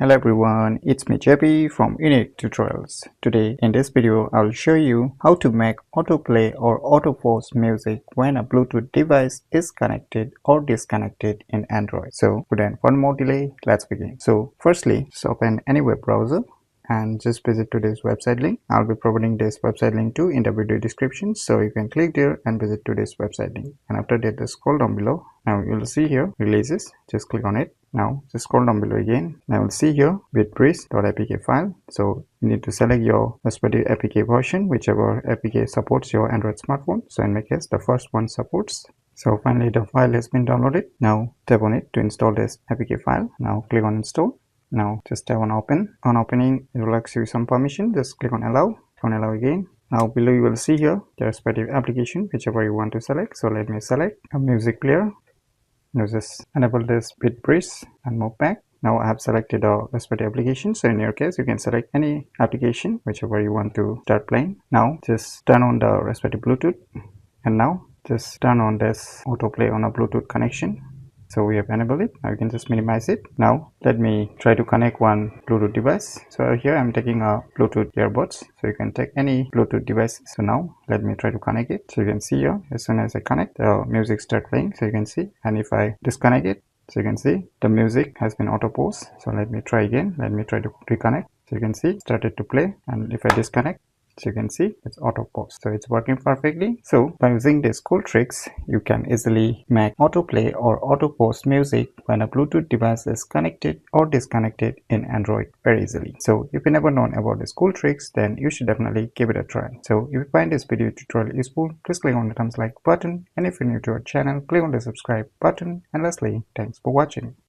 Hello everyone, it's me JP from UniqueTutorials. Today in this video I'll show you how to make autoplay or autopause music when a Bluetooth device is connected or disconnected in Android. So without one more delay, let's begin. So firstly, just open any web browser and just visit to this website link. I'll be providing this website link too in the video description, so you can click there and visit to this website link. And after that, just scroll down below. Now you'll see here releases, just click on it. Now just scroll down below again. Now you'll see here bitbridge.apk file. So you need to select your respective APK version, whichever APK supports your Android smartphone. So in my case, the first one supports. So finally the file has been downloaded. Now tap on it to install this APK file. Now click on install. Now just tap on open. On opening, it will ask you some permission. Just click on allow. Click on allow again. Now below you will see here the respective application, whichever you want to select. So let me select a music player. Now just enable this bitbridge and move back. Now I have selected a respective application. So in your case, you can select any application, whichever you want to start playing. Now just turn on the respective Bluetooth, and now just turn on this autoplay on a Bluetooth connection. So we have enabled it. Now you can just minimize it. Now let me try to connect one Bluetooth device. So here I'm taking a Bluetooth earbuds. So you can take any Bluetooth device. So now let me try to connect it. So you can see here, as soon as I connect, the music start playing. So you can see, and if I disconnect it, so you can see the music has been auto pause. So let me try again. Let me try to reconnect. So you can see it started to play, and if I disconnect, so you can see it's auto pause. So it's working perfectly. So by using these cool tricks, you can easily make autoplay or auto pause music when a Bluetooth device is connected or disconnected in Android very easily. So if you never known about these cool tricks, then you should definitely give it a try. So if you find this video tutorial useful, please click on the thumbs like button, and if you're new to our channel, click on the subscribe button. And lastly, thanks for watching.